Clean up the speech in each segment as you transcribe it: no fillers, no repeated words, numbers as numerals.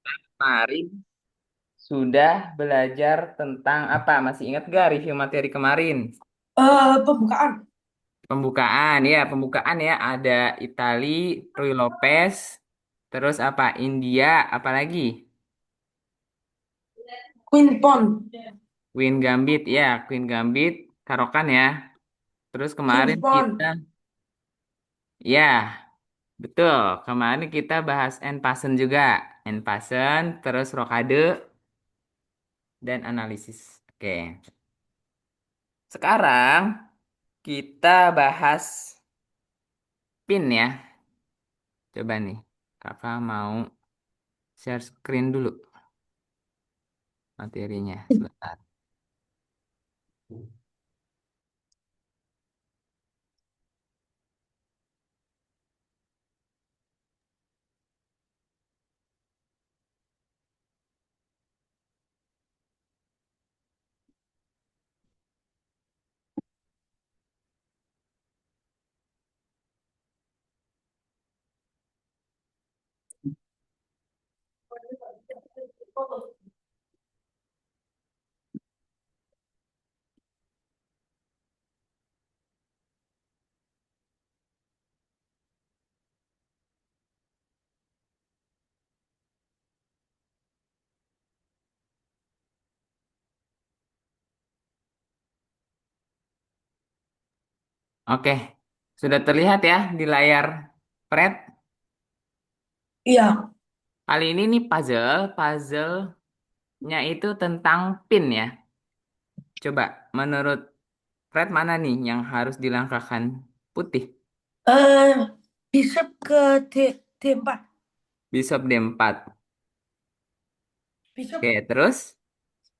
Kemarin sudah belajar tentang apa? Masih ingat gak review materi kemarin? Pembukaan. Pembukaan ya, pembukaan ya. Ada Itali, Rui Lopez, terus apa? India, apalagi? Queen Pond. Queen Gambit ya, Queen Gambit, Karokan ya. Terus James kemarin kita, Bond. ya betul. Kemarin kita bahas en passant juga, en passant, terus rokade dan analisis. Oke, sekarang kita bahas pin ya. Coba nih, kakak mau share screen dulu materinya sebentar. Oke, sudah terlihat ya di layar Fred. Iya. Kali ini nih puzzle-nya itu tentang pin ya. Coba, menurut Fred mana nih yang harus dilangkahkan putih? Eh, Bishop ke D4. Bishop D4. Bishop, Oke, terus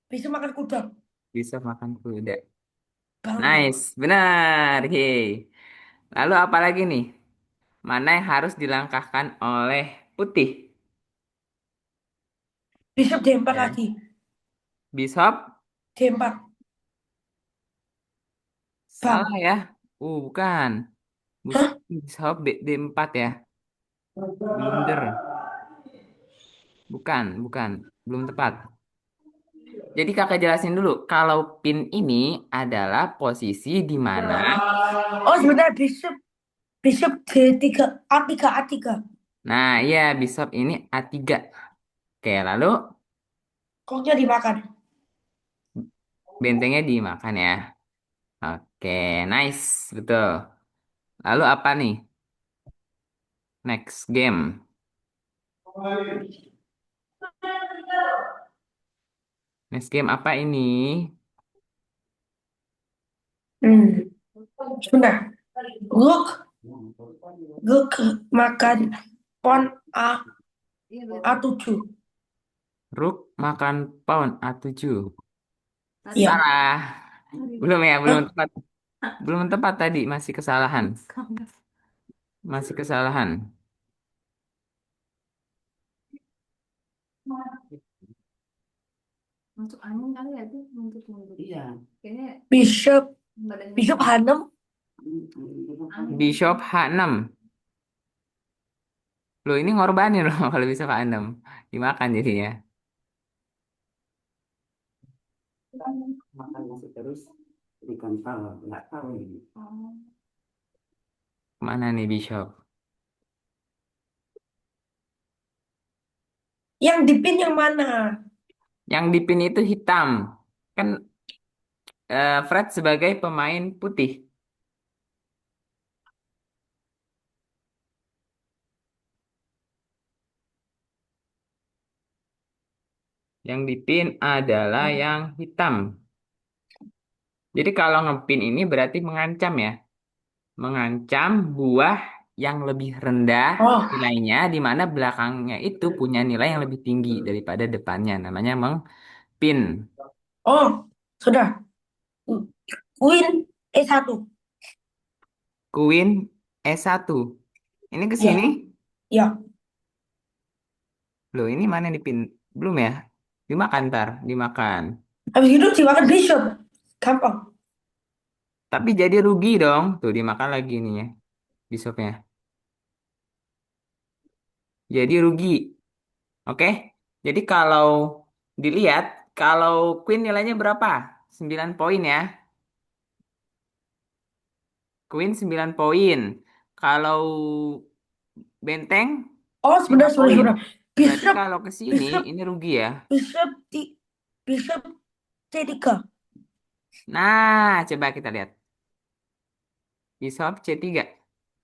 Bishop makan kuda. Bishop makan kuda. Bang. Nice, benar. Yeay. Lalu apa lagi nih? Mana yang harus dilangkahkan oleh putih? Bishop D4 Ya. lagi. Bishop D4. salah Bang. ya. Bukan. Hah? Bishop D4 ya. Blunder. Bukan, bukan. Belum tepat. Jadi kakak jelasin dulu. Kalau pin ini adalah posisi di mana. Oh, sebentar. Bishop D3. A3. A3. Nah, iya bishop ini A3. Oke, lalu Koknya dimakan. bentengnya dimakan ya. Oke, nice. Betul. Lalu apa nih? Next game. Next game apa ini? Hmm. Sebentar. Rook. Rook makan pon A7. Rook makan pawn A7. Iya. Salah. Belum ya, belum Hah? tepat. Belum tepat tadi, masih kesalahan. Masih kesalahan. Bishop. Bishop H6. Bishop H6. Loh, ini ngorbanin loh kalau bisa H6. Dimakan jadinya. Makan masih terus ikan pal, nggak tahu ini. Mana nih Bishop? Yang dipin yang mana? Yang dipin itu hitam. Kan Fred sebagai pemain putih. Yang dipin adalah yang hitam. Jadi kalau ngepin ini berarti mengancam ya. Mengancam buah yang lebih rendah Oh. nilainya, di mana belakangnya itu punya nilai yang lebih tinggi daripada depannya. Namanya mengpin. Oh. Sudah. Queen E1. Queen E1. Ini ke sini. Ya. Ya. Loh, ini mana dipin? Belum ya? Dimakan ntar, dimakan. Habis itu dimakan bishop. Gampang. Tapi jadi rugi dong. Tuh, dimakan lagi nih ya, bishopnya. Jadi rugi. Oke? Jadi kalau dilihat, kalau Queen nilainya berapa? 9 poin ya. Queen 9 poin. Kalau Benteng Oh, 5 sebentar, sebentar, poin. sebentar. Berarti Bishop, kalau ke sini bishop, ini rugi ya. bishop, bishop C3. Nah, coba kita lihat. Bishop C3.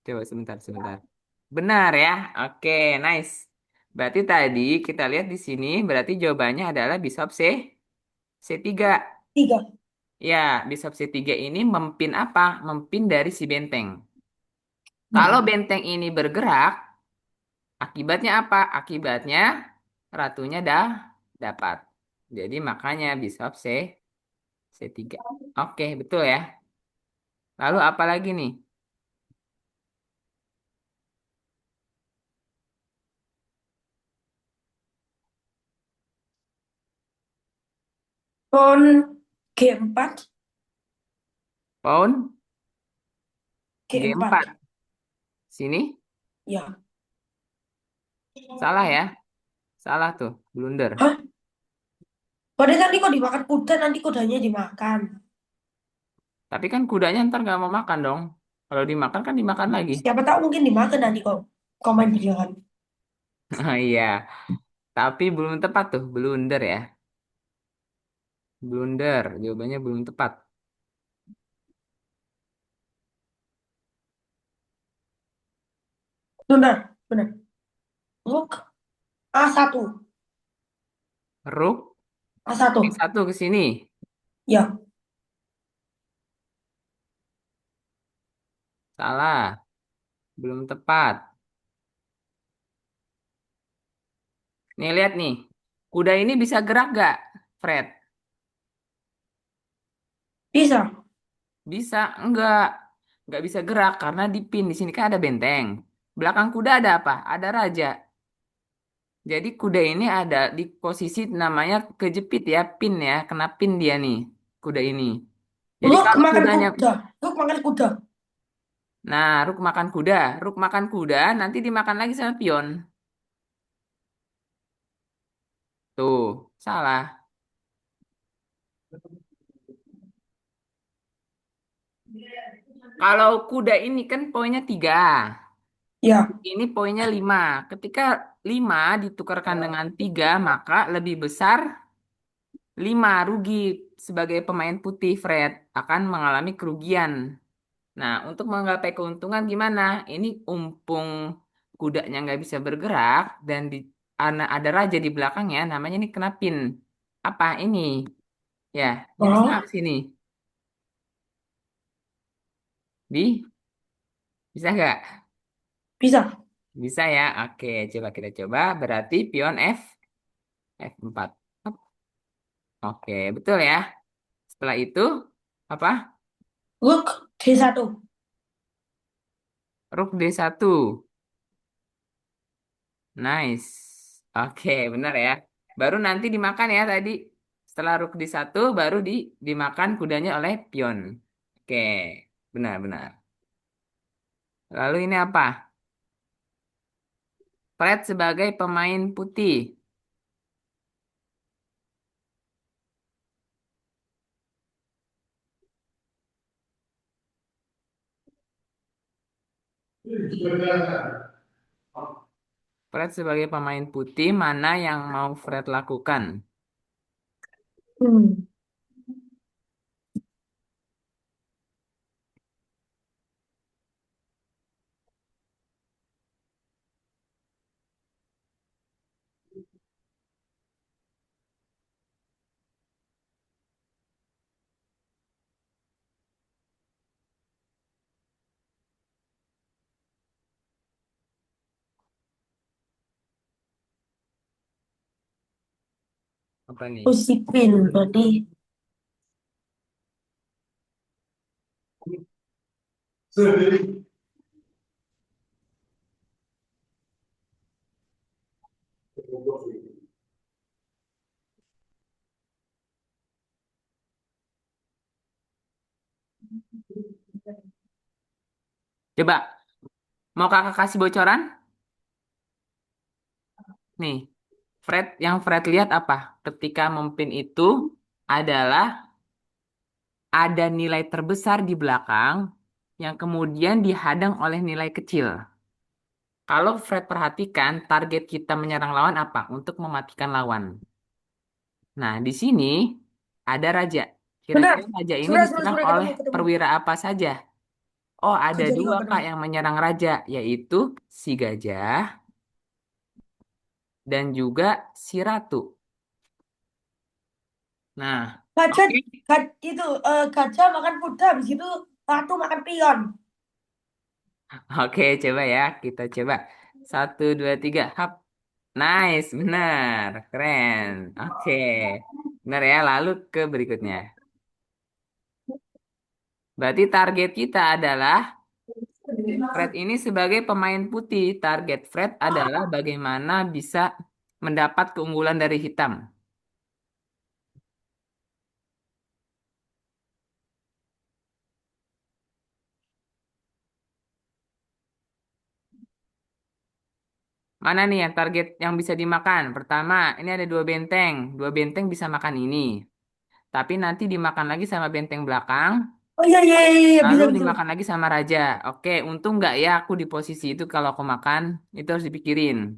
Coba sebentar, sebentar. Benar ya. Oke, nice. Berarti tadi kita lihat di sini, berarti jawabannya adalah Bishop C3. 3. Ya, Bishop C3 ini mempin apa? Mempin dari si benteng. Kalau Hmm. benteng ini bergerak, akibatnya apa? Akibatnya ratunya dah dapat. Jadi makanya Bishop C3. Oke, betul ya. Lalu apa lagi nih? Pawn G4, Pawn G4. G4. Sini, Ya. salah ya. Salah tuh, blunder. Hah? Padahal nanti kok dimakan kuda, nanti kudanya dimakan. Tapi kan kudanya ntar nggak mau makan dong. Kalau dimakan kan dimakan lagi. Siapa tahu mungkin dimakan nanti kok. Kau main berjalan. Oh iya, tapi belum tepat tuh, blunder ya. Blunder, jawabannya belum tepat. Benar, benar. Rook A1. Rook A1. B1 ke sini. Ya. Salah, belum tepat. Nih lihat nih, kuda ini bisa gerak gak, Fred? Bisa. Bisa, enggak. Enggak bisa gerak karena dipin. Di sini kan ada benteng. Belakang kuda ada apa? Ada raja. Jadi kuda ini ada di posisi namanya kejepit ya, pin ya, kena pin dia nih, kuda ini. Jadi Rook kalau makan kudanya, kuda. Rook makan kuda. nah, Ruk makan kuda, nanti dimakan lagi sama pion. Tuh, salah. Kalau kuda ini kan poinnya 3, Ya. ini poinnya 5. Ketika 5 ditukarkan dengan 3, maka lebih besar 5 rugi sebagai pemain putih, Fred akan mengalami kerugian. Nah, untuk menggapai keuntungan gimana? Ini umpung kudanya nggak bisa bergerak dan ada raja di belakangnya, namanya ini kena pin. Apa ini? Ya, ini bisa Oh, nggak ke sini? Bisa nggak? bisa. Bisa ya. Oke, coba kita coba. Berarti pion F4. Hop. Oke, betul ya. Setelah itu apa? Rook D1. Rook D1. Nice. Oke, benar ya. Baru nanti dimakan ya tadi. Setelah rook D1 baru dimakan kudanya oleh pion. Oke, benar-benar. Lalu ini apa? Fred sebagai pemain putih. Fred sebagai pemain putih, mana yang mau Fred lakukan? Hmm. Apa nih? Usipin berarti. Coba, mau kakak kasih bocoran? Nih. Yang Fred lihat apa? Ketika memimpin itu adalah ada nilai terbesar di belakang yang kemudian dihadang oleh nilai kecil. Kalau Fred perhatikan, target kita menyerang lawan apa? Untuk mematikan lawan. Nah, di sini ada raja. Benar. Kira-kira raja ini Sudah, sudah, diserang sudah oleh ketemu, ketemu. perwira apa saja? Oh, ada Gajah juga dua, Kak, benar. yang menyerang raja, yaitu si gajah dan juga si ratu. Nah, Gajah, oke. itu gajah makan kuda, habis itu ratu makan pion. Oke, coba ya. Kita coba. Satu, dua, tiga. Hap. Nice, benar. Keren. Oke. Benar ya, lalu ke berikutnya. Berarti target kita adalah Fred ini sebagai pemain putih. Target Fred adalah bagaimana bisa mendapat keunggulan dari hitam. Mana nih yang target yang bisa dimakan? Pertama, ini ada dua benteng. Dua benteng bisa makan ini. Tapi nanti dimakan lagi sama benteng belakang, Oh iya, iya, iya, iya, lalu bisa gitu. dimakan lagi sama raja. Oke, untung nggak ya aku di posisi itu kalau aku makan, itu harus dipikirin.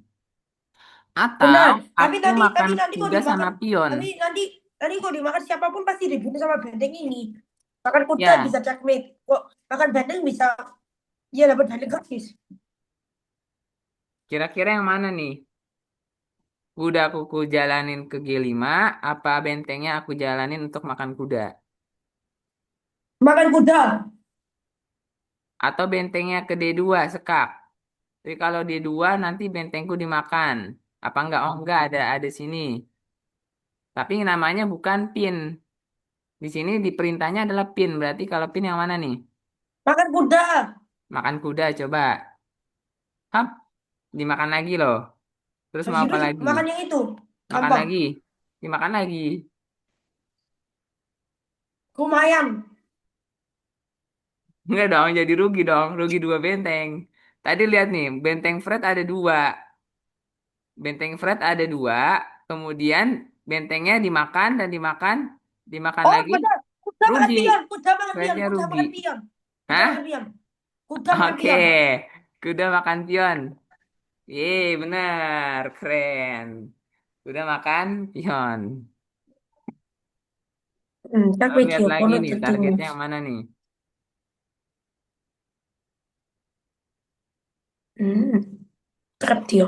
Atau Benar. Tapi aku nanti, makan tapi nanti kok kuda dimakan, sama pion. tapi nanti kok dimakan siapapun pasti dibunuh sama benteng ini. Makan kuda Ya, bisa checkmate. Kok makan benteng bisa, ya dapat benteng gratis. kira-kira yang mana nih? Kuda aku jalanin ke G5, apa bentengnya aku jalanin untuk makan kuda? Makan kuda. Atau bentengnya ke D2, sekak. Tapi kalau D2 nanti bentengku dimakan. Apa enggak? Oh enggak, ada sini. Tapi namanya bukan pin. Di sini di perintahnya adalah pin. Berarti kalau pin yang mana nih? Makan kuda. Makan kuda coba. Hap, dimakan lagi loh. Terus Habis mau itu apa lagi? makan yang itu. Makan Gampang. lagi. Dimakan lagi. Lumayan. Enggak dong, jadi rugi dong. Rugi dua benteng. Tadi lihat nih, benteng Fred ada dua. Benteng Fred ada dua. Kemudian bentengnya dimakan dan dimakan. Dimakan Oh, lagi. benar. Kuda makan Rugi. pion. Kuda makan pion. Frednya Kuda rugi. makan pion. Kuda Hah? makan pion. Kuda makan Oke. pion. Kuda makan pion. Yeay, benar. Keren. Kuda makan pion. Tak Lalu lihat video lagi kono nih, jadi. targetnya yang mana nih? Trap dia.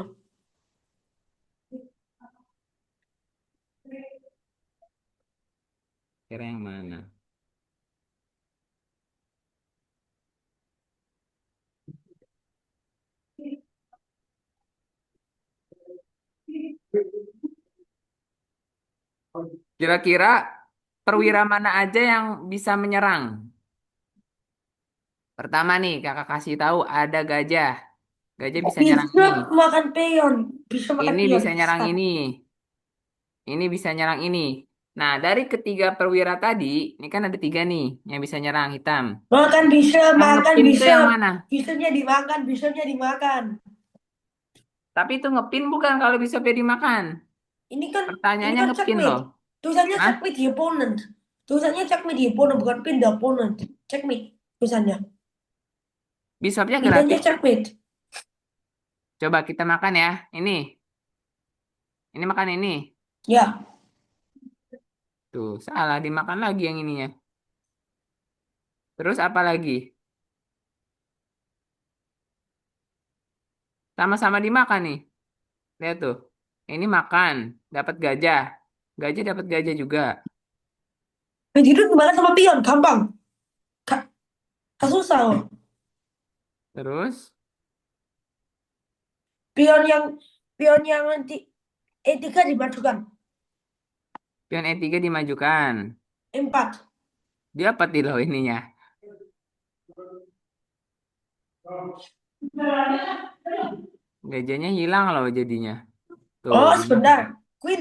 Kira yang mana? Kira-kira perwira mana aja yang bisa menyerang? Pertama nih, kakak kasih tahu ada gajah. Gajah bisa nyerang Bisa ini. makan pion. Bisa makan Ini pion. bisa nyerang Bisa. ini. Ini bisa nyerang ini. Nah, dari ketiga perwira tadi, ini kan ada tiga nih yang bisa nyerang hitam. Makan bisa, Yang makan ngepin itu bisa. yang mana? Bisanya dimakan, bisanya dimakan. Tapi itu ngepin bukan kalau bisa dimakan. Ini kan ini Pertanyaannya kan ngepin loh. checkmate. Tulisannya Hah? checkmate the opponent. Tulisannya checkmate the opponent, bukan pin the opponent. Checkmate tulisannya. Bishopnya Tulisannya gratis. checkmate. Coba kita makan ya. Ini makan ini. Ya. Tuh, salah dimakan lagi yang ininya. Terus apa lagi? Sama-sama dimakan nih. Lihat tuh. Ini makan, dapat gajah. Gajah dapat gajah juga. Begitu itu dimakan sama pion, gampang. Gak, gak susah loh. Terus Pion pion yang nanti E3 dimajukan. pion E3 dimajukan. E4. Dia apa loh ininya? Gajahnya hilang loh jadinya. Tuh, Oh, dimakan. sebentar. Queen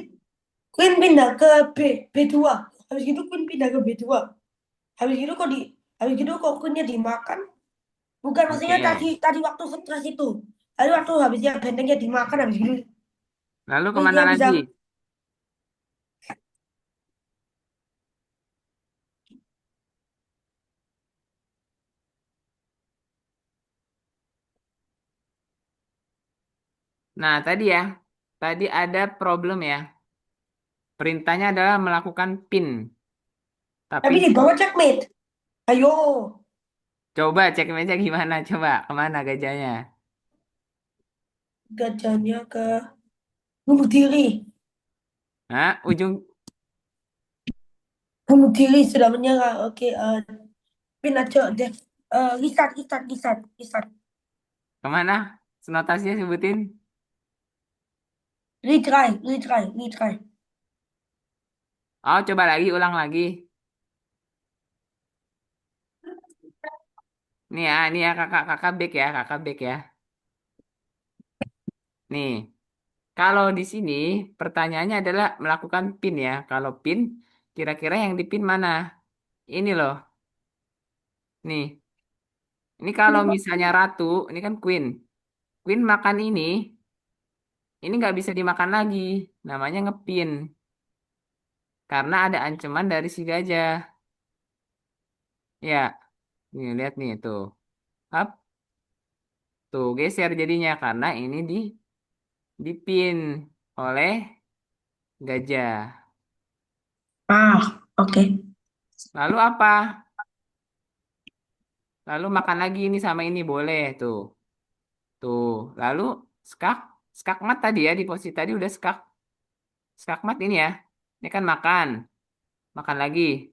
Queen pindah ke B2. Habis itu Queen pindah ke B2. Habis itu kok habis itu kok Queennya dimakan. Bukan, maksudnya Oke. tadi tadi waktu stres itu. Tadi waktu habisnya bentengnya dimakan habis itu. Lalu Terus kemana dia bisa, lagi? Nah, tadi ya. Tadi ada problem ya. Perintahnya adalah melakukan pin. Tapi tapi di bawah checkmate. Ayo, coba cek meja gimana? Coba kemana gajahnya? gajahnya ke bunuh diri. Nah, ujung Bunuh diri sudah menyerah. Oke, pin aja deh. Restart, restart, restart, restart. kemana? Senotasinya sebutin. Retry, retry, retry. Oh, coba lagi, ulang lagi. Nih ya kakak back ya, kakak back ya. Nih, kalau di sini pertanyaannya adalah melakukan pin ya. Kalau pin, kira-kira yang dipin mana? Ini loh. Nih, ini kalau misalnya ratu, ini kan queen. Queen makan ini nggak bisa dimakan lagi. Namanya ngepin. Karena ada ancaman dari si gajah. Ya, nih lihat nih tuh. Up, tuh geser jadinya karena ini dipin oleh gajah. Ah, oke. Lalu apa? Lalu makan lagi ini sama ini boleh tuh. Tuh. Lalu skak, skakmat tadi ya di posisi tadi udah skakmat ini ya. Ini kan makan, makan lagi.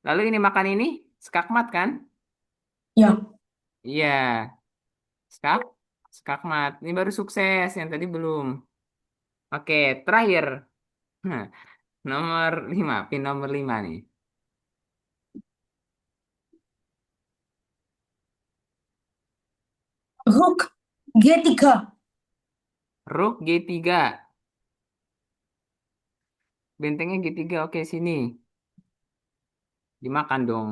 Lalu ini makan ini skakmat kan? Ya. Iya, skak, skakmat. Ini baru sukses yang tadi belum. Oke, terakhir. Nah, nomor 5 pin nomor 5 nih. Rook G3. Rook G3. Bentengnya G3. Oke, sini. Dimakan dong.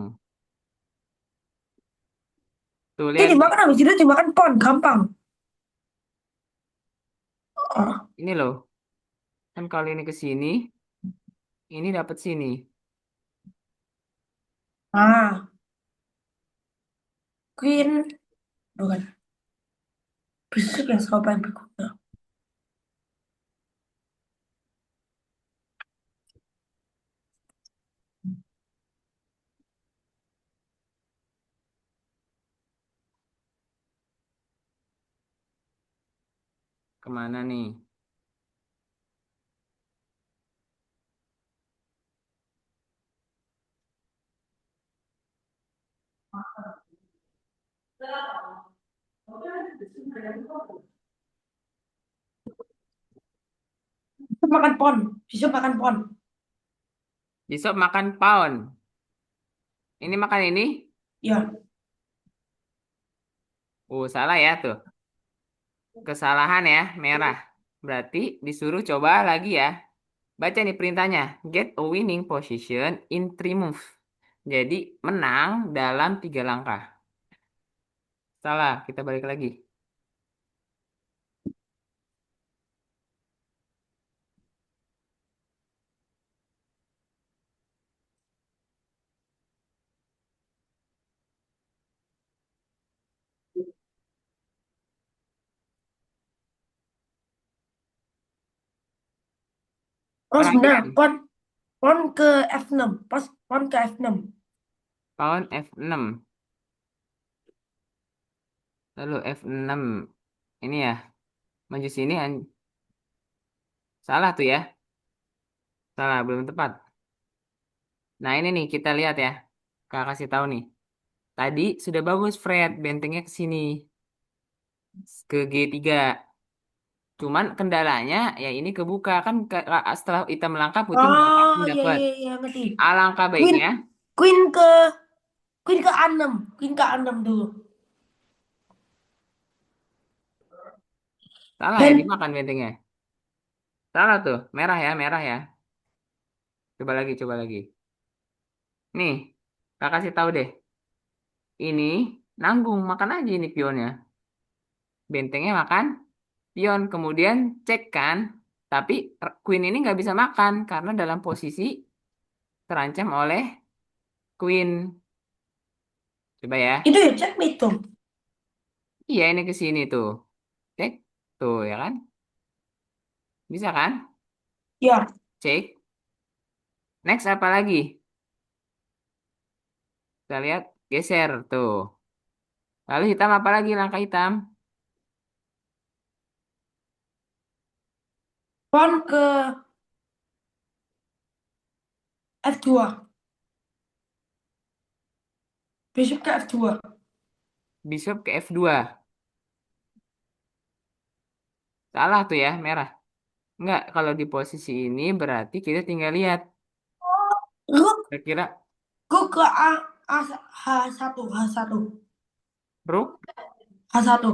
Tuh, Dia lihat nih. dimakan habis itu dimakan pon, gampang. Oh. Ini loh. Kan kalau ini ke sini, ini dapat sini. Ah, Queen. Bukan. Besok ya siapa yang berguna? Kemana nih? Besok makan pon. Besok makan pon. Besok makan pound. Ini makan ini? Ya. Salah ya tuh. Kesalahan ya, merah. Berarti disuruh coba lagi ya. Baca nih perintahnya. Get a winning position in three move. Jadi menang dalam 3 langkah. Salah, kita balik lagi. Oh sebentar. Perhatian. Pon. Pon ke F6. Pas pon ke F6. Pawn F6. Lalu F6. Ini ya, maju sini. Salah tuh ya. Salah, belum tepat. Nah ini nih kita lihat ya. Kakak kasih tahu nih. Tadi sudah bagus Fred, bentengnya ke sini. Ke G3. Cuman kendalanya ya ini kebuka. Kan setelah hitam melangkah putih nggak Oh ya dapat. ya ya ngerti. Alangkah Queen. baiknya. Queen ke Queen ke A6. Queen ke A6 dulu. Salah ya, Ben. dimakan bentengnya. Salah tuh, merah ya, merah ya. Coba lagi, coba lagi. Nih, kakak kasih tahu deh. Ini nanggung, makan aja ini pionnya. Bentengnya makan, pion. Kemudian cek kan. Tapi queen ini nggak bisa makan karena dalam posisi terancam oleh queen. Coba ya. Itu ya checkmate dong. Iya ini ke sini tuh. Cek. Tuh ya kan? Bisa kan? Ya, Cek. Next apa lagi? Kita lihat geser tuh. Lalu hitam apa lagi langkah hitam? pawn ke F2. Bishop ke F2. Bishop ke F2. Salah tuh ya, merah. Enggak, kalau di posisi ini berarti kita tinggal lihat. Rook, Kira-kira rook ke H1, H1. rook H1.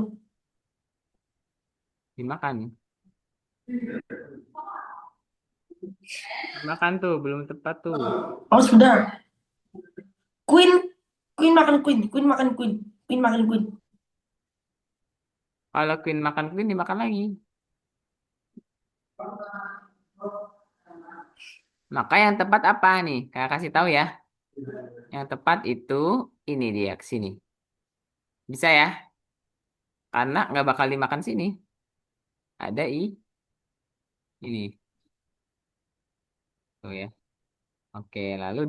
dimakan. Dimakan tuh, belum tepat tuh. Oh, sudah. Queen, queen makan queen, queen makan queen, queen makan queen. Kalau queen makan queen dimakan lagi. Maka yang tepat apa nih? Kakak kasih tahu ya. Yang tepat itu ini dia ke sini. Bisa ya? Karena nggak bakal dimakan sini. Ada ini tuh ya. Oke, lalu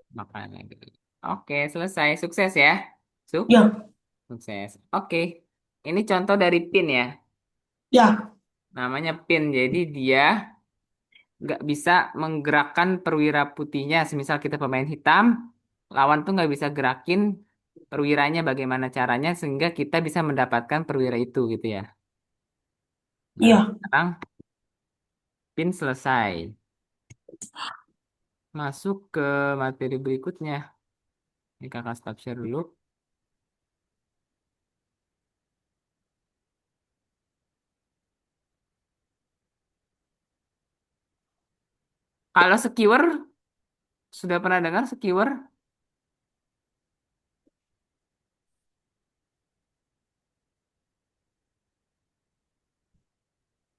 dimakan lagi. Oke, selesai. Sukses ya. Ya, Sukses. Oke. Ini contoh dari pin ya. ya, Namanya pin. Jadi dia nggak bisa menggerakkan perwira putihnya. Semisal kita pemain hitam, lawan tuh nggak bisa gerakin perwiranya bagaimana caranya sehingga kita bisa mendapatkan perwira itu gitu ya. Nah, iya. sekarang pin selesai. Masuk ke materi berikutnya. Ini kakak stop share dulu. Kalau skewer, sudah pernah dengar skewer?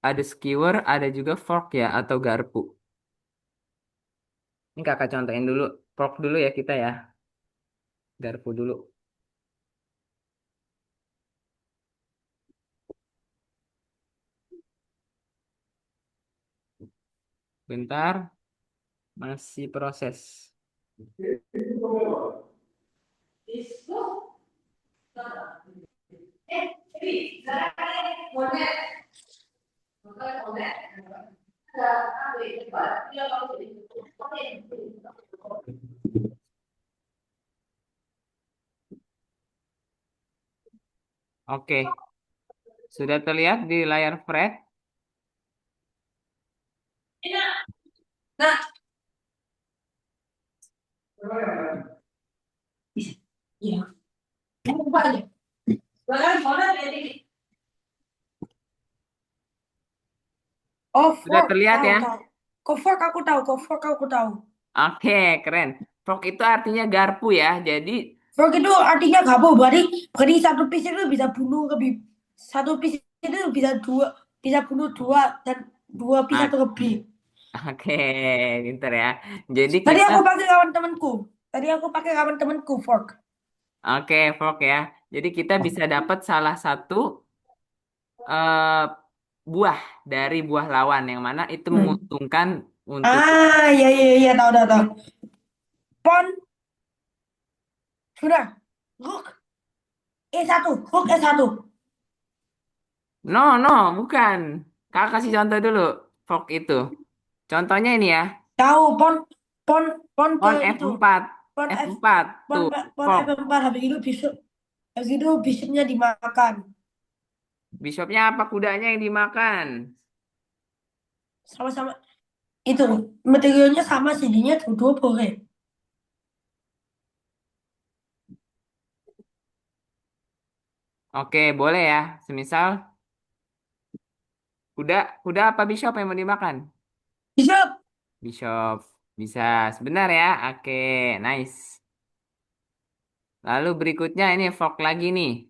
Ada skewer, ada juga fork ya atau garpu. Ini kakak contohin dulu. Fork dulu ya kita ya. Garpu dulu. Bentar, masih proses. Oke, sudah terlihat di layar Fred. Nah, iya. Buka aja. Bahkan soalnya jadi. Oh, Sudah fork, terlihat tahu, ya? tahu. Kok fork aku tahu, kok fork aku tahu. Oke, keren. Fork itu artinya garpu ya. Jadi, Fork itu artinya gabung, berarti, berarti satu piece itu bisa bunuh lebih, satu piece itu bisa dua, bisa bunuh dua, dan dua piece ah, atau lebih. oke, pinter ya. Jadi Tadi kita, aku pakai kawan temanku. Tadi aku pakai kawan temanku fork. oke, fork ya. Jadi kita bisa dapat salah satu eh, buah dari buah lawan yang mana itu Hmm. menguntungkan untuk Ah, iya, iya, iya, tahu, tahu, tahu. Pon, sudah. Rook E1, rook E1. no, no, bukan. Kakak kasih contoh dulu fork itu. Contohnya ini ya. Tahu, pon, pon, pon ke On itu. F4. Pon F, F4 pon, tuh. pon Fork. F4, habis itu bishopnya dimakan. Bishopnya apa kudanya yang dimakan? Sama-sama. Itu, materialnya sama, jadinya dua-dua boleh. Oke, boleh ya. Semisal kuda, kuda apa bishop yang mau dimakan? Bishop. Bishop. Bisa. Sebentar ya. Oke, nice. Lalu berikutnya ini fork lagi nih.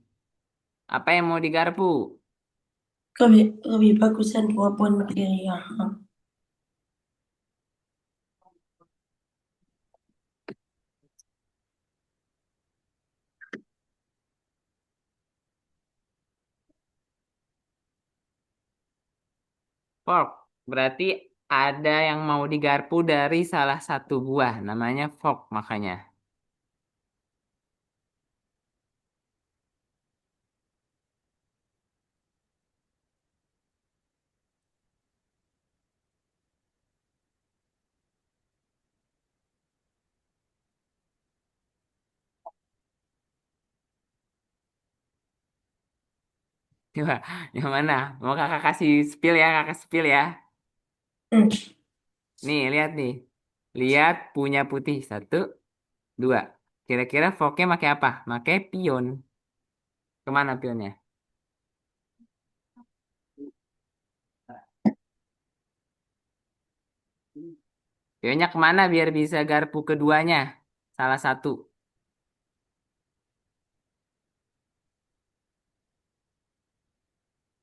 Apa yang mau digarpu? Lebih bagusan 2 poin kiri ya. Fork. Berarti ada yang mau digarpu dari salah satu buah. Namanya fork makanya. Coba, yang mana? Mau kakak kasih spill ya, kakak spill ya. Hmm. Nih, lihat nih. Lihat punya putih. Satu, dua. Kira-kira forknya pakai apa? Pakai pion. Kemana pionnya? Pionnya kemana biar bisa garpu keduanya? Salah satu.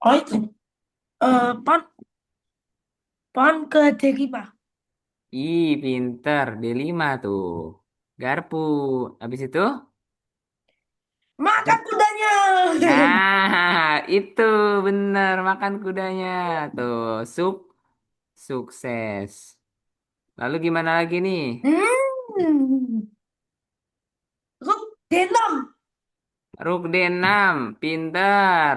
Oh itu. Pon, pon ke D5. Ih, pinter. D5 tuh. Garpu. Habis itu? Makan kudanya. Nah, itu bener makan kudanya tuh. Sukses. Lalu gimana lagi nih? Hmm. Ruk D6. Ruk D6, pinter.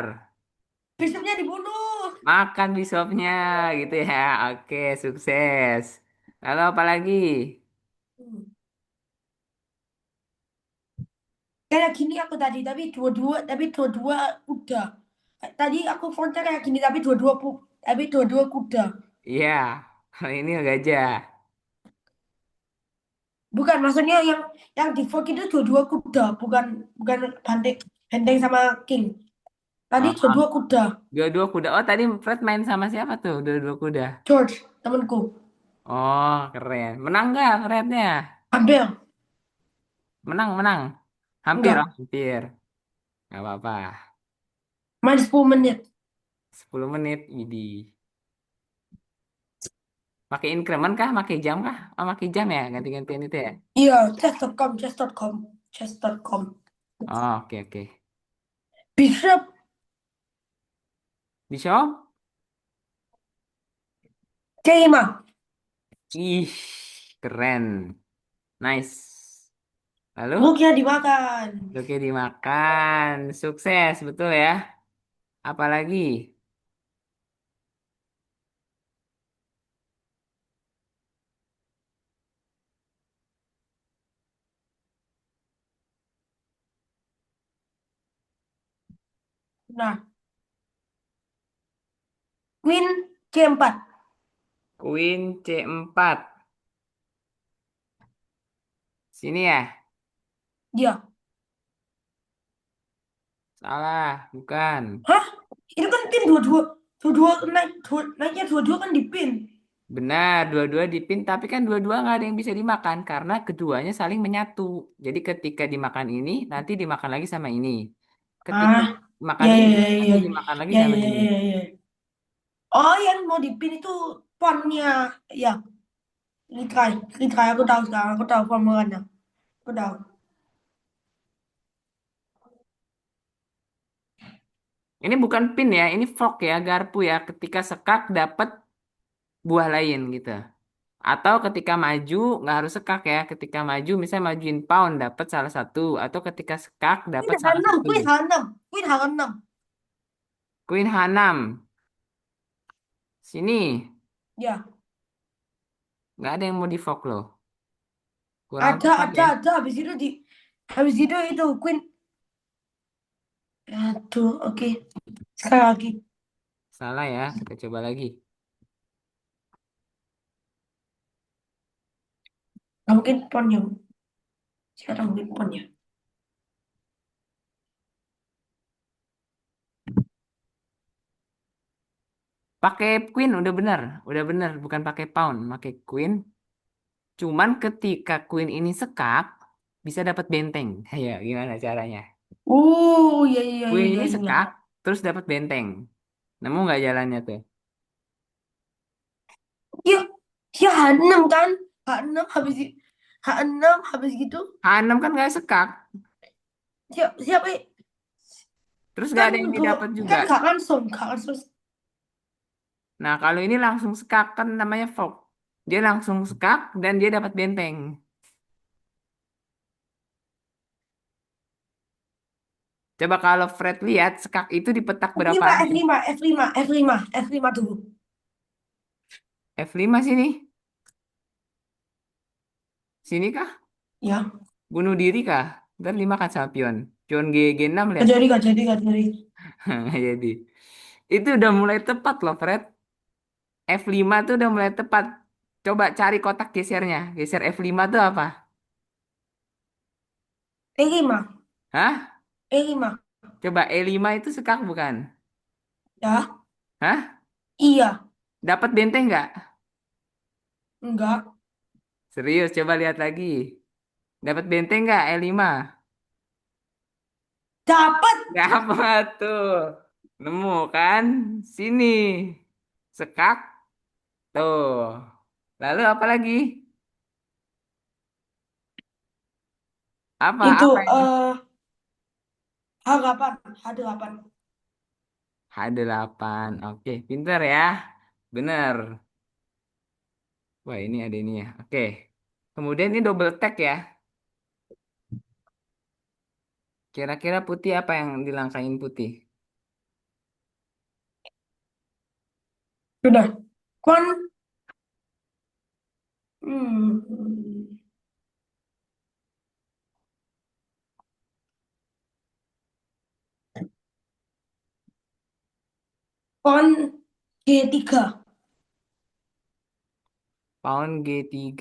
Besoknya dibunuh. Makan bisopnya gitu ya. Oke, sukses. Lalu apa lagi? Hmm. Kayak gini aku tadi, tapi dua-dua udah. Tadi aku frontnya kayak gini, tapi dua-dua kuda. Iya, kalau ini gajah. Bukan, maksudnya yang di fork itu dua-dua kuda, bukan bukan banteng, benteng sama king. Tadi Oh, dua-dua kuda. dua-dua kuda. Oh, tadi Fred main sama siapa tuh? Dua-dua kuda. George, temanku. Oh, keren. Menang nggak Frednya? Ambil. Menang, menang. Hampir, oh, Enggak. hampir. Nggak apa-apa. Main 10 menit. 10 menit, idi. Pakai increment kah? Pakai jam kah? Oh, pakai jam ya? Ganti-gantian itu ya? Iya, chess.com. Oh, oke, oke. Bishop Bisa? C5. Ih, keren. Nice. Lalu, Rooknya dimakan. oke dimakan. Sukses, betul ya. Apalagi? Nah, Queen C4. Queen C4. Sini ya? Dia. Salah, bukan. Hah? Itu kan pin dua-dua. Dua-dua naiknya dua-dua kan di pin. Benar, dua-dua dipin, tapi kan dua-dua nggak ada yang bisa dimakan karena keduanya saling menyatu. Jadi ketika dimakan ini, nanti dimakan lagi sama ini. Ketika Ah, makan ya ya ini, ya nanti ya. dimakan lagi Ya sama ya ini. ya ya. Oh, yang mau dipin itu ponnya. Ya, retry. Retry aku tahu sekarang. Aku tahu formulannya. Aku tahu. Ini bukan pin ya, ini fork ya, garpu ya. Ketika sekak dapat buah lain gitu. Atau ketika maju nggak harus sekak ya. Ketika maju misalnya majuin pound dapat salah satu. Atau ketika sekak Queen dapat salah H6, satu. Queen H6, Queen H6. Queen H6. Sini Ya, nggak ada yang mau di fork loh. Kurang tepat ada, ya. ada. Habis itu Queen. Aduh, oke. Sekali lagi. Salah ya. Kita coba lagi. Nggak mungkin pon yang sekarang mungkin pon ya. Pakai queen udah bener, bukan pakai pound, pakai queen. Cuman ketika queen ini sekak, bisa dapat benteng. Ayo, gimana caranya? Iya, iya, Queen iya, ini iya. sekak, terus dapat benteng. Nemu nggak jalannya tuh? Dia dia H6 kan? H6 H6 habis gitu H6 kan nggak sekak. siapa Terus nggak kan ada yang go didapat juga. kan gak langsung Nah, kalau ini langsung skak kan namanya Fog. Dia langsung skak dan dia dapat benteng. Coba kalau Fred lihat skak itu di petak berapa F5 aja? F5 F5 F5 F5 dulu. F5 sini. Sini kah? Ya, Bunuh diri kah? Ntar dimakan sama pion. Pion G6 gak lihat. jadi gak jadi gak jadi. Jadi. Itu udah mulai tepat loh, Fred. F5 tuh udah mulai tepat. Coba cari kotak gesernya. Geser F5 tuh apa? E5 Hah? E5 Coba E5 itu sekak bukan? ya. Hah? Iya. Dapat benteng nggak? Enggak. Serius, coba lihat lagi. Dapat benteng nggak E5? Dapat. Dapat tuh. Nemu kan? Sini. Sekak tuh. Lalu apa lagi? Apa? Itu Apa yang H8 H8. H8? Oke, pinter ya. Bener. Wah, ini ada ini ya. Oke. Kemudian ini double tag ya. Kira-kira putih apa yang dilangkain putih? Sudah. Kon hmm, kon G3. Pawn G3.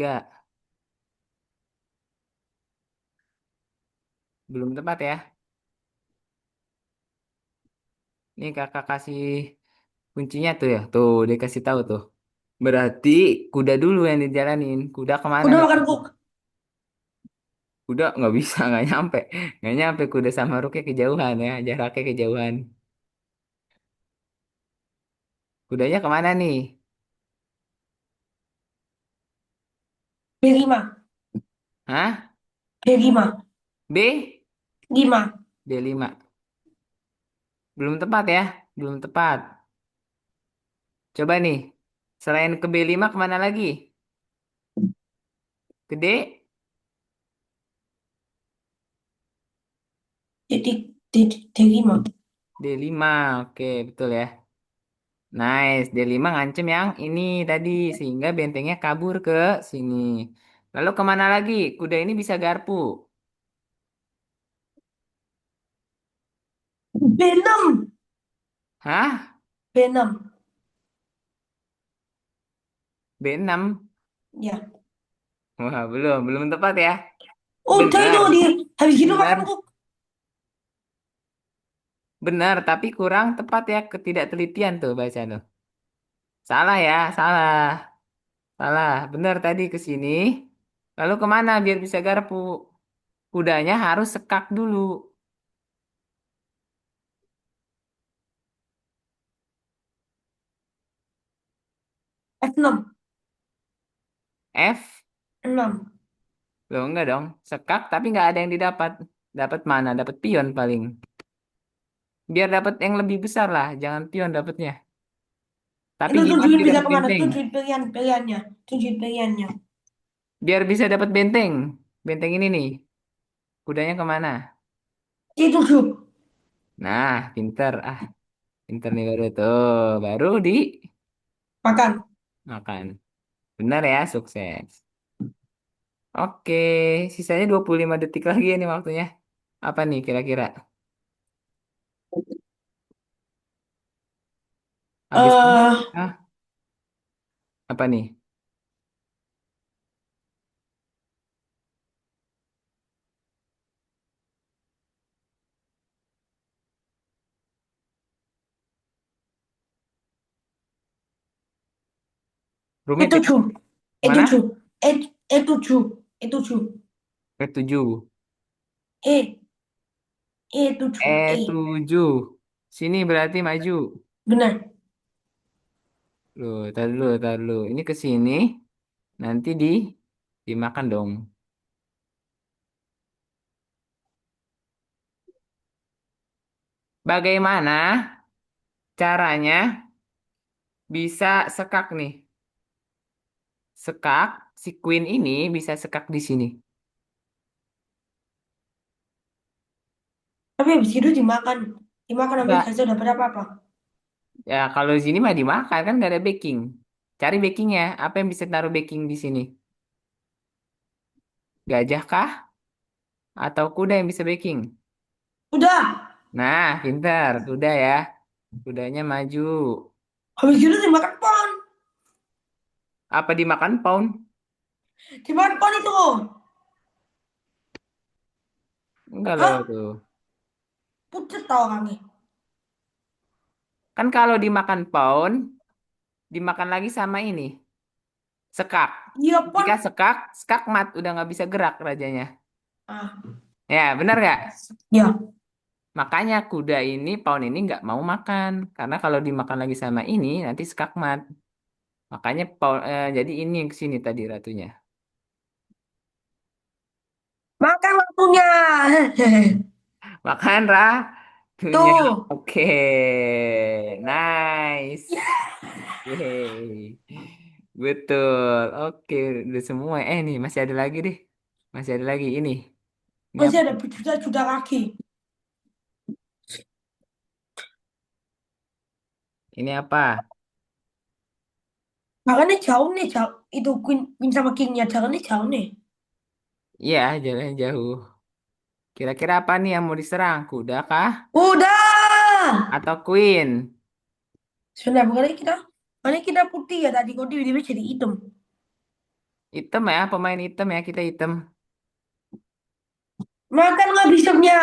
Belum tepat ya. Ini kakak kasih kuncinya tuh ya. Tuh, dia kasih tahu tuh. Berarti kuda dulu yang dijalanin. Kuda kemana Udah nih? makan kok. Kuda nggak bisa, nggak nyampe. Nggak nyampe kuda sama ruknya kejauhan ya. Jaraknya kejauhan. Kudanya kemana nih? B5 Hah? B5 B? 5. D5. Belum tepat ya. Belum tepat. Coba nih. Selain ke B5 kemana lagi? Ke D? Jadi D5. D5. Oke, betul ya. Nice. D5 ngancem yang ini tadi. Sehingga bentengnya kabur ke sini. Lalu kemana lagi? Kuda ini bisa garpu. B6 Hah? B6 B6? ya. Wah, belum tepat ya. Udah itu Benar, dia. Habis gitu benar, makan kok. benar. Tapi kurang tepat ya. Ketidaktelitian tuh baca tuh. Salah ya, salah. Salah. Benar tadi ke sini. Lalu kemana biar bisa garpu? Kudanya harus sekak dulu. F6 F? 6. Loh, enggak dong. Sekak tapi nggak ada yang didapat. Dapat mana? Dapat pion paling. Biar dapat yang lebih besar lah. Jangan pion dapatnya. Tapi Itu gimana tunjukin biar bisa dapat kemana? benteng? Tunjukin pilihannya. Tunjukin pilihannya. Biar bisa dapat benteng. Benteng ini nih. Kudanya kemana? C7 Nah, pinter. Ah, pinter nih baru tuh. Baru di makan. makan. Benar ya, sukses. Oke, sisanya 25 detik lagi ya nih waktunya. Apa nih kira-kira? Habis ini? eh Ah, apa nih? Rumit ya? E7 E7 Mana? E7 E7 E7. E E7 E E7. Sini berarti maju. benar. Tar dulu, tar dulu. Ini ke sini, nanti dimakan dong. Bagaimana caranya bisa sekak nih? Sekak, si Queen ini bisa sekak di sini. Tapi habis itu dimakan. Dimakan habis Enggak. hasil dapat apa-apa. Ya, kalau di sini mah dimakan kan nggak ada baking. Cari bakingnya. Apa yang bisa taruh baking di sini? Gajah kah? Atau kuda yang bisa baking? Udah. Nah, pintar. Kuda ya. Kudanya maju. Habis itu dimakan pon. Apa dimakan pound? Dimakan pon itu. Enggak loh Hah? tuh. Pucet tau orangnya. Kan kalau dimakan pound, dimakan lagi sama ini. Sekak. Iya pon. Ketika sekak, skak mat. Udah nggak bisa gerak rajanya. Ah, Ya, benar nggak? ya. Makanya kuda ini, pound ini nggak mau makan. Karena kalau dimakan lagi sama ini, nanti skakmat. Makanya jadi ini yang kesini tadi ratunya. Makan waktunya. Makan ratunya. Tuh. Oke, nice. Ya. Yeay. Betul. Oke, udah semua. Nih masih ada lagi deh. Masih ada lagi ini. Ini Masih apa? ada juta-juta kaki. Ini apa? Makanya jauh nih jauh. Itu Queen, Queen sama Kingnya jalannya jauh nih. Iya, jalan jauh. Kira-kira apa nih yang mau diserang? Kuda kah? Udah. Atau Queen? Sebenarnya bukannya kita putih ya tadi kok tiba-tiba jadi hitam. Hitam ya, pemain hitam ya, kita hitam. Makan nggak bisanya.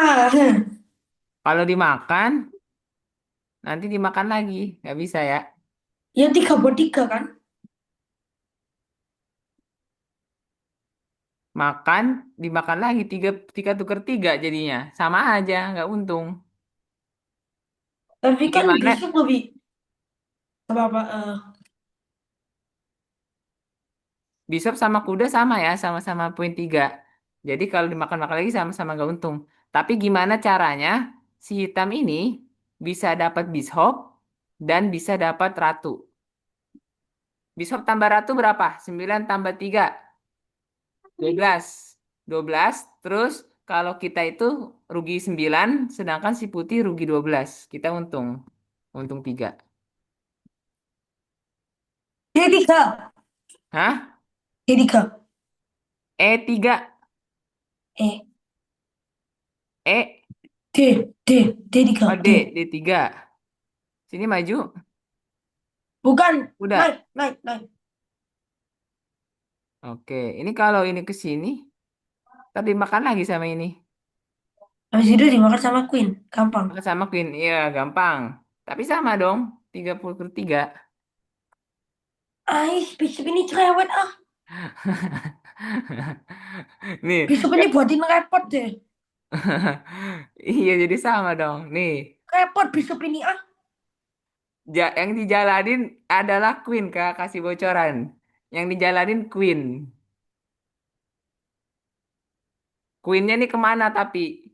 Kalau dimakan, nanti dimakan lagi. Nggak bisa ya. Ya tiga buat tiga kan. Makan, dimakan lagi. Tiga, tiga tuker tiga jadinya. Sama aja, nggak untung. Tapi kan Gimana? besok lebih apa-apa. Bishop sama kuda sama ya, sama-sama poin tiga. Jadi kalau dimakan-makan lagi sama-sama nggak untung. Tapi gimana caranya si hitam ini bisa dapat bishop dan bisa dapat ratu? Bishop tambah ratu berapa? 9 tambah 3. 12. 12. Terus kalau kita itu rugi 9, sedangkan si putih rugi 12. Kita untung. Untung 3. D3. Hah? D3. E3. Eh, E. D, D, D3, Oh, D. D. D3. Sini maju. Bukan, naik, Udah. naik, naik. Oke. Ini kalau ini ke sini, ntar dimakan lagi sama ini. Habis itu dimakan sama Queen. Gampang. Makan sama Queen. Iya, gampang. Tapi sama dong. 30/3. Ais, besok ini cerewet ah. Nih. Besok ini buatin repot deh. Iya, jadi sama dong. Nih. Repot besok ini ah. Yang dijalanin adalah Queen, Kak. Kasih bocoran. Yang dijalanin Queen. Queennya nih kemana tapi?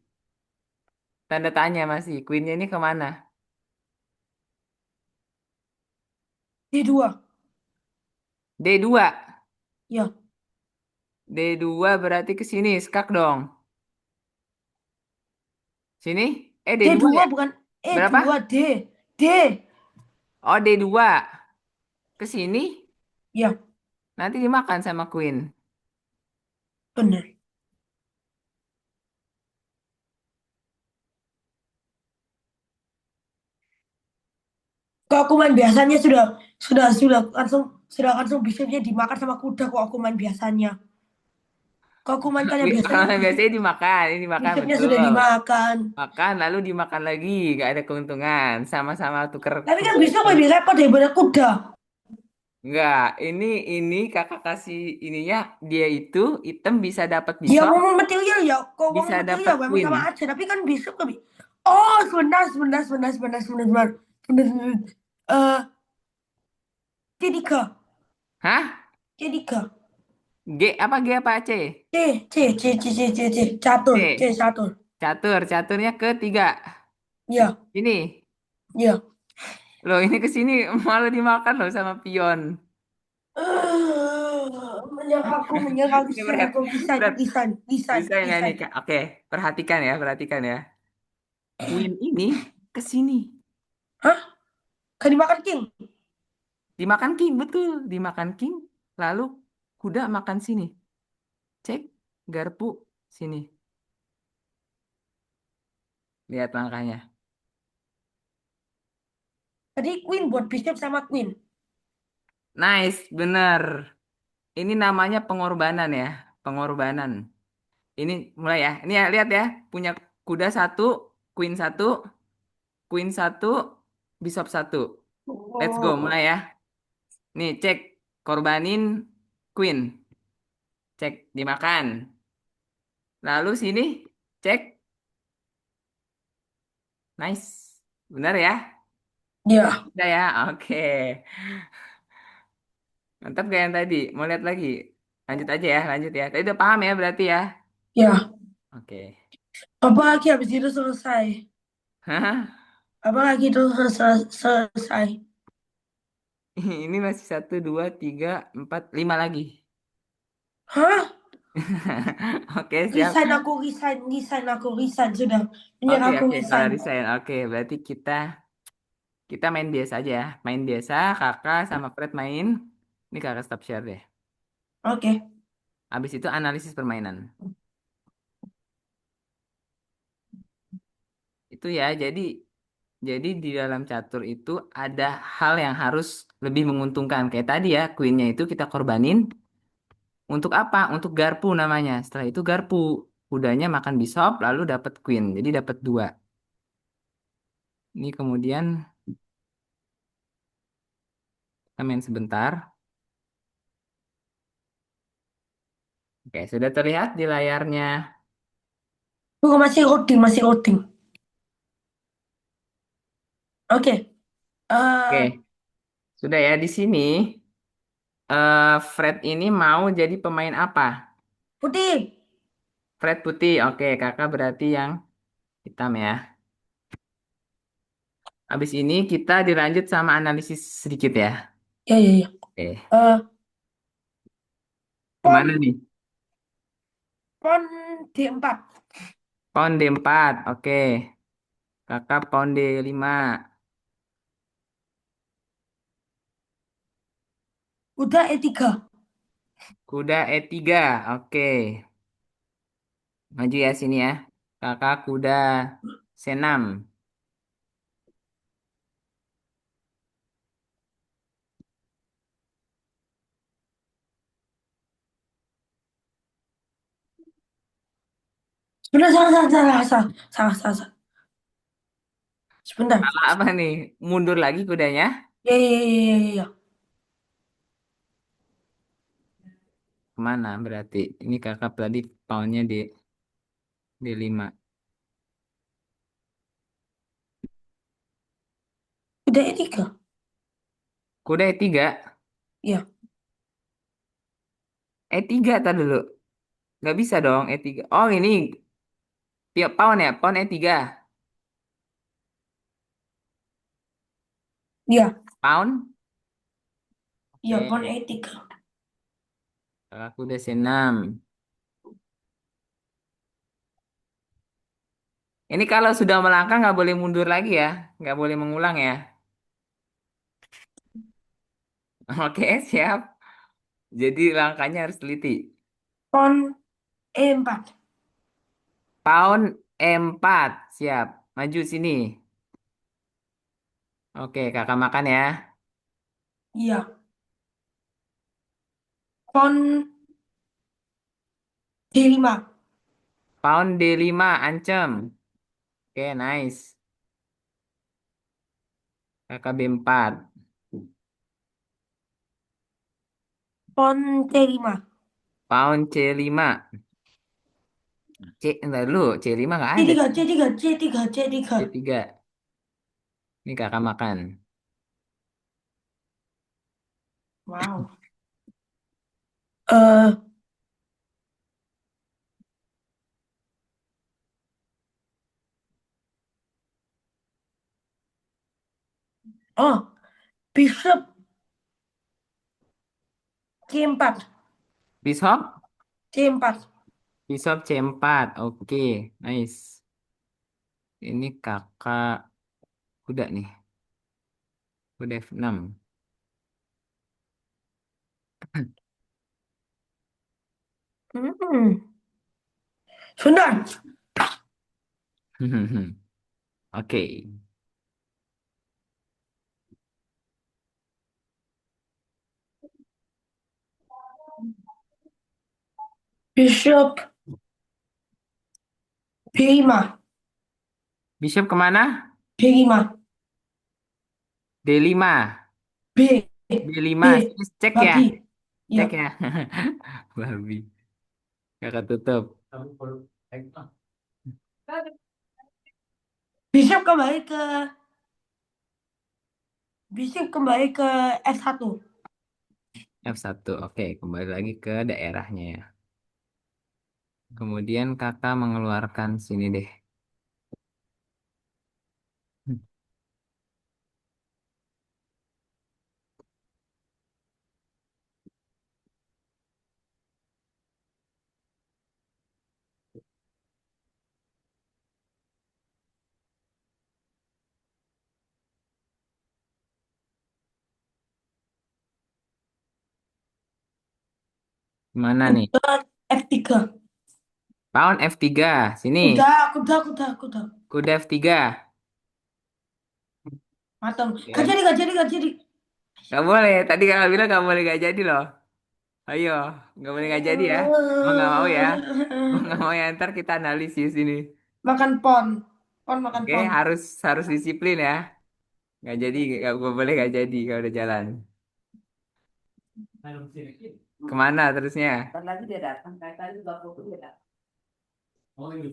Tanda tanya masih. Queennya ini kemana? D2. D2. Ya, D2 berarti ke sini. Skak dong. Sini. D2 D2 ya? bukan Berapa? E2, D. D. Oh, D2. Ke sini. Ya, Nanti dimakan sama Queen. bener. Kalau aku main biasanya sudah langsung besoknya dimakan sama kuda kok aku main biasanya. Kalau aku main kan yang biasanya besok, Biasanya dimakan. Ini dimakan besoknya sudah betul. dimakan. Makan lalu dimakan lagi. Gak ada keuntungan. Sama-sama tuker Tapi kan kuda. besok lebih repot daripada kuda. Enggak, ini kakak kasih ininya dia itu item bisa dapat Ya bishop, ngomong material ya, kok ngomong bisa material dapat memang queen. sama aja. Tapi kan besok lebih. Oh, sebentar, sebentar, sebentar, sebentar, sebentar, sebentar, sebentar, sebentar. Eh, C3. Hah? C3. G apa C? C. Catur. C C. catur. Caturnya ketiga. Ya. Ini. Ya. Loh, ini ke sini malah dimakan loh sama pion. Menyerah aku, Ini sian berat, aku, resign, berat. resign, resign, Bisa nggak nih, resign. Kak? Oke, perhatikan ya, perhatikan ya. Queen ini ke sini. Hah? Kan dimakan king? Dimakan king, betul. Dimakan king, lalu kuda makan sini. Cek, garpu sini. Lihat langkahnya. Tadi queen buat bishop sama queen. Nice, bener. Ini namanya pengorbanan ya, pengorbanan. Ini mulai ya. Ini ya, lihat ya. Punya kuda satu, queen satu, queen satu, bishop satu. Let's go, mulai Oh, ya. Nih, cek. Korbanin queen. Cek, dimakan. Lalu sini, cek. Nice. Benar ya? ya, Udah ya? Oke. Mantap gak yang tadi? Mau lihat lagi? Lanjut aja ya, lanjut ya. Tadi udah paham ya berarti ya? ya. Oke. Apa lagi habis itu selesai? Hah? Apa lagi itu selesai? Ini masih satu, dua, tiga, empat, lima lagi. Hah? Oke, siap. Resign aku, resign, resign aku, resign sudah. Oke, Menyerah aku, oke. Kalau resign. resign, oke. Berarti kita main biasa aja ya. Main biasa, kakak sama Fred main. Ini kakak stop share deh. Oke. Habis itu analisis permainan. Itu ya, jadi di dalam catur itu ada hal yang harus lebih menguntungkan. Kayak tadi ya, queennya itu kita korbanin. Untuk apa? Untuk garpu namanya. Setelah itu garpu. Kudanya makan bishop, lalu dapat queen. Jadi dapat dua. Ini kemudian kita main sebentar. Oke, sudah terlihat di layarnya. Tunggu, masih loading, masih loading. Oke. Oke, Eh, sudah ya di sini. Fred ini mau jadi pemain apa? putih. Fred putih. Oke, kakak berarti yang hitam ya. Habis ini kita dilanjut sama analisis sedikit ya. Ya, ya, ya. Oke, Pon, kemana nih? pon D4. Pawn D4. Oke, kakak pawn D5. Udah E3. Kuda E3. Oke, maju ya sini ya. Kakak kuda C6. Sebentar, salah, salah, salah, salah, salah, salah, salah. Sebentar. Salah apa nih? Mundur lagi kudanya. Ya, ya, ya, ya, ya, ya. Kemana berarti? Ini kakak tadi pawnnya di D5. Udah E3. Kuda E3. Ya, E3 tadi dulu. Nggak bisa dong E3. Oh ini tiap pawn ya. Pawn E3. ya, Pawn. ya, Oke. pon E3. Kakak kuda C6. Ini kalau sudah melangkah nggak boleh mundur lagi ya. Nggak boleh mengulang ya. Oke, siap. Jadi langkahnya harus teliti. Pon E4. Pawn E4. Siap. Maju sini. Oke, kakak makan ya. Iya. Pon D5. Pawn D5. Ancam. Oke, nice. Kakak B4. Pon C5. Pawn C5. Entar dulu. C5 nggak ada. C3, C3, C3, C3. C3. Ini kakak makan. Wow. Eh, oh, Bishop C4. Bishop, C4. Bishop C4. Oke, nice. Ini kakak kuda nih. Kuda F6. Hmm. Sudah. Oke. Bishop B5. Bishop kemana? B5. D5. B. D5. B. Sini cek ya. Babi. Cek Ya. ya. Babi. Kakak tutup. Bishop kembali ke Bishop kembali ke F1. F1. Oke, kembali lagi ke daerahnya ya. Kemudian kakak mengeluarkan sini deh. Mana nih? Kuda F3. Pawn F3. Sini. Kuda, kuda, kuda, kuda. Kuda F3. Matang. Gak Oke. jadi, gak jadi, gak jadi. Gak boleh. Tadi kakak bilang gak boleh gak jadi loh. Ayo. Gak boleh gak jadi ya. Mau gak mau ya. Mau gak mau ya. Ntar kita analisis ini. Makan pon. Pon makan Oke. pon. Harus harus disiplin ya. Gak jadi. Gak boleh gak jadi kalau udah jalan. Kemana terusnya? Ntar lagi dia datang. Kayak tadi bapak dia datang. Oh, ini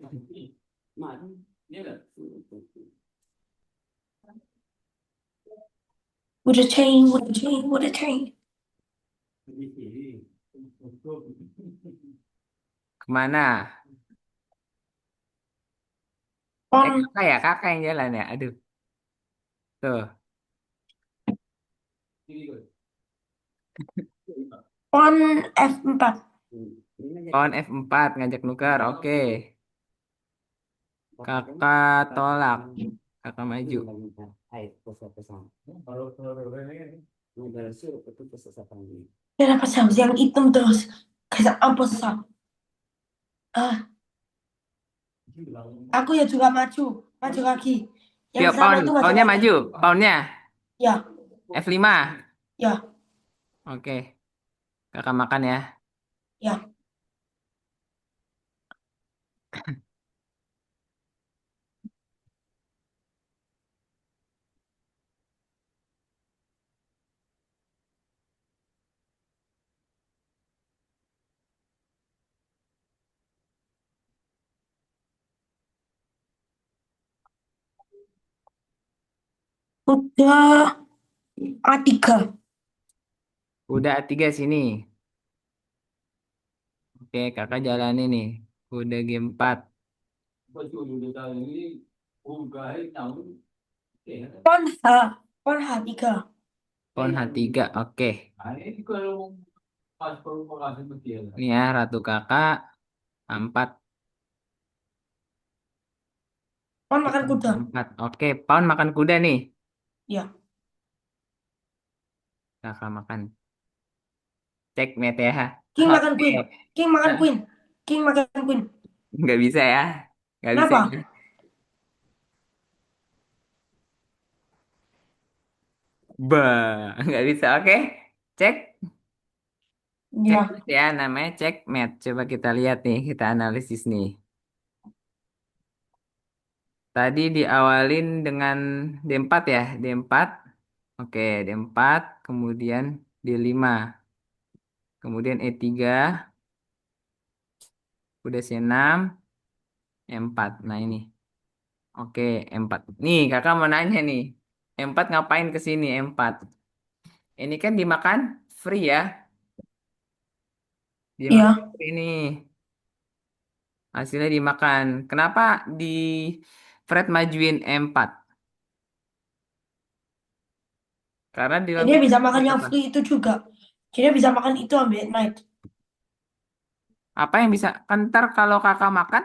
maju. Dia nggak. With a chain, with a chain, with a chain. Kemana? Pon, Kakak ya, kakak yang jalan ya. Aduh, tuh. pon F4. Pawn F4 ngajak nuker. Oke. Kakak tolak. Kakak maju. Kenapa saus yang hitam terus? Kayak apa sah? Ah, aku ya juga maju. Maju lagi. Yang Yuk, sama itu maju pawnnya lagi. maju. Pawnnya Ya, F5. ya, Oke, kakak makan ya. ya. Udah A3. Udah A3 sini. Oke, kakak jalani nih. Udah G4. Pon H. Pon H3. Pawn H3. Oke. Ini ya, ratu kakak. A4. Pon makan kuda. A4. Oke, pawn makan kuda nih. Ya. Kakak makan. Checkmate ya. King makan Oke. queen. King makan queen. King makan queen. Nggak bisa ya. Nggak bisa ya. Kenapa? Nggak bisa. Oke. Cek. Ya. Checkmate ya. Namanya checkmate. Coba kita lihat nih. Kita analisis nih. Tadi diawalin dengan D4 ya. D4. Oke. D4. Kemudian D5. Kemudian E3. Udah C6. E4. Nah ini. Oke. E4. Nih kakak mau nanya nih. E4 ngapain ke sini E4? Ini kan dimakan. free ya. Dia makan Iya. free ini. Hasilnya dimakan. Kenapa di Fred majuin E4? Karena di Jadi lampu dia bisa merah makan ada yang apa? free itu juga. Jadi dia bisa makan itu ambil night. Apa yang bisa? Kan ntar kalau kakak makan,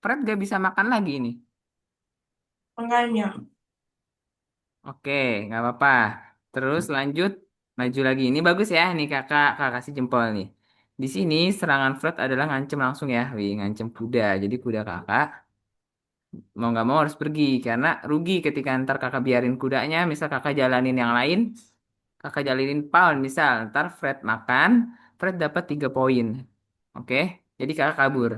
Fred gak bisa makan lagi ini. Makanya. Oke, nggak apa-apa. Terus lanjut, maju lagi. Ini bagus ya, nih kakak kasih jempol nih. Di sini serangan Fred adalah ngancem langsung ya, wih ngancem kuda. Jadi kuda kakak mau nggak mau harus pergi karena rugi ketika ntar kakak biarin kudanya. Misal kakak jalanin yang lain, kakak jalanin pawn. Misal ntar Fred makan, Fred dapat 3 poin. Oke, jadi kakak kabur.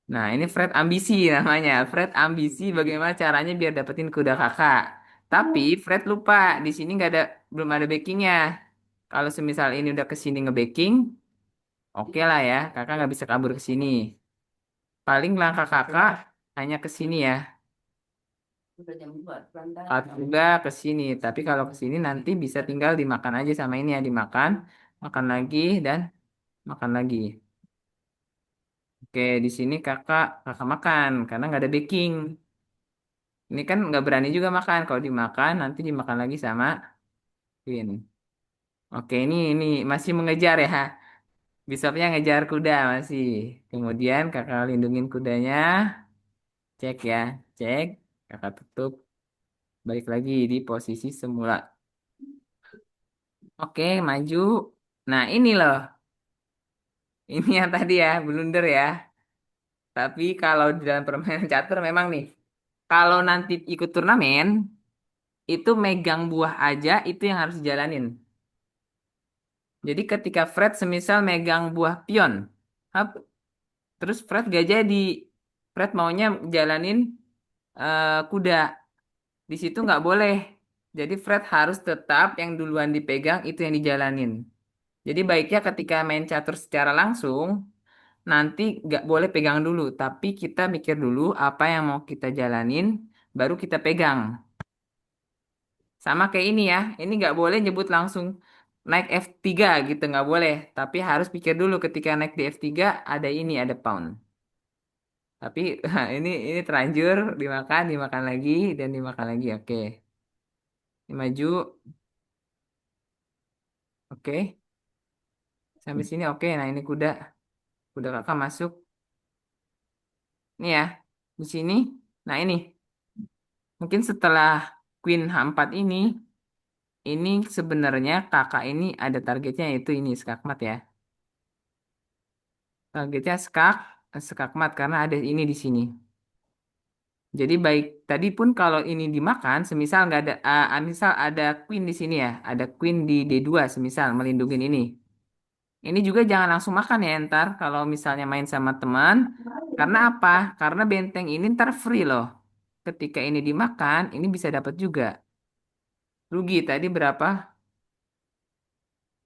Nah, ini Fred ambisi namanya. Fred ambisi bagaimana caranya biar dapetin kuda kakak. Tapi Fred lupa di sini nggak ada belum ada backingnya. Kalau semisal ini udah ke sini nge-backing, oke lah ya, kakak nggak bisa kabur ke sini. Paling langkah kakak hanya ke sini ya. Juga ke sini. Tapi kalau ke sini nanti bisa tinggal dimakan aja sama ini ya, dimakan, makan lagi dan makan lagi. Oke, di sini kakak kakak makan karena nggak ada backing. Ini kan nggak berani juga makan. Kalau dimakan nanti dimakan lagi sama Queen. Oke, ini masih mengejar ya. Bishopnya ngejar kuda masih. Kemudian kakak lindungin kudanya. Cek ya, cek. Kakak tutup. Balik lagi di posisi semula. Oke, maju. Nah, ini loh. Ini yang tadi ya, blunder ya. Tapi kalau di dalam permainan catur memang nih. Kalau nanti ikut turnamen, itu megang buah aja itu yang harus dijalanin. Jadi ketika Fred semisal megang buah pion, hap, terus Fred gak jadi. Fred maunya jalanin kuda. Di situ nggak boleh. Jadi Fred harus tetap yang duluan dipegang itu yang dijalanin. Jadi baiknya ketika main catur secara langsung, nanti nggak boleh pegang dulu. Tapi kita mikir dulu apa yang mau kita jalanin, baru kita pegang. Sama kayak ini ya, ini nggak boleh nyebut langsung naik F3 gitu, nggak boleh. Tapi harus pikir dulu ketika naik di F3 ada ini, ada pound. Tapi ini terlanjur dimakan, dimakan lagi dan dimakan lagi. Oke, ini maju. Oke, sampai sini oke. Nah ini kuda, kuda kakak masuk. Ini ya, di sini. Nah ini, mungkin setelah Queen H4 ini sebenarnya kakak ini ada targetnya yaitu ini skakmat ya. Targetnya skakmat karena ada ini di sini. Jadi baik tadi pun kalau ini dimakan, semisal nggak ada, misal ada queen di sini ya, ada queen di D2 semisal melindungi ini. Ini juga jangan langsung makan ya ntar kalau misalnya main sama teman. Karena apa? Karena benteng ini ntar free loh. Ketika ini dimakan, ini bisa dapat juga. Rugi tadi berapa?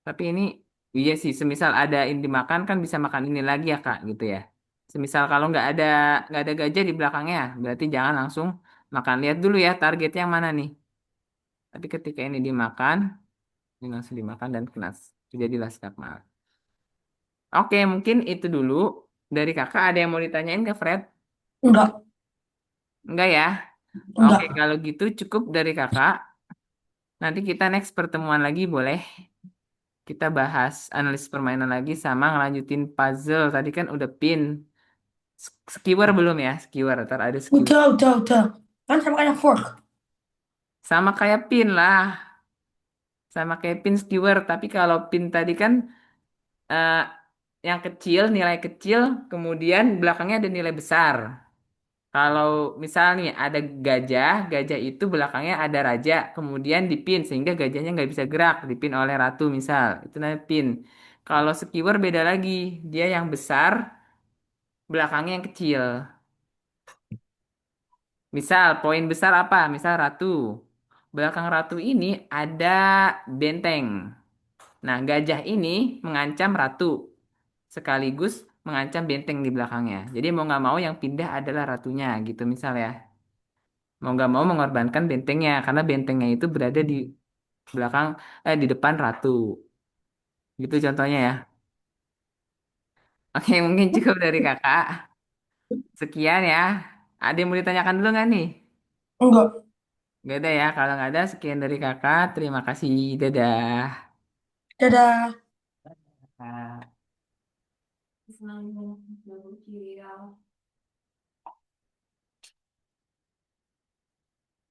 Tapi ini iya sih, semisal ada ini dimakan kan bisa makan ini lagi ya Kak gitu ya. Semisal kalau nggak ada gajah di belakangnya, berarti jangan langsung makan. Lihat dulu ya targetnya yang mana nih. Tapi ketika ini dimakan, ini langsung dimakan dan kena terjadilah skakmal. Oke, mungkin itu dulu dari kakak. Ada yang mau ditanyain ke Fred? Enggak. Enggak ya? Oke, Enggak. kalau gitu cukup dari kakak. Nanti kita next pertemuan lagi boleh. Kita bahas analisis permainan lagi sama ngelanjutin puzzle. Tadi kan udah pin. Skewer belum ya? Skewer, ntar ada skewer. Udah. Kan sama kayak fork. Sama kayak pin lah. Sama kayak pin skewer. Tapi kalau pin tadi kan eh, yang kecil, nilai kecil. Kemudian belakangnya ada nilai besar. Kalau misalnya ada gajah, gajah itu belakangnya ada raja, kemudian dipin sehingga gajahnya nggak bisa gerak, dipin oleh ratu misal, itu namanya pin. Kalau skewer beda lagi, dia yang besar, belakangnya yang kecil. Misal poin besar apa? Misal ratu. Belakang ratu ini ada benteng. Nah, gajah ini mengancam ratu sekaligus mengancam benteng di belakangnya. Jadi mau nggak mau yang pindah adalah ratunya gitu misal ya. Mau nggak mau mengorbankan bentengnya karena bentengnya itu berada di belakang di depan ratu. Gitu contohnya ya. Oke, mungkin cukup dari kakak. Sekian ya. Ada yang mau ditanyakan dulu nggak nih? Enggak. Nggak ada ya. Kalau nggak ada, sekian dari kakak. Terima kasih. Dadah. Dadah. Kak.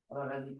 Orang lagi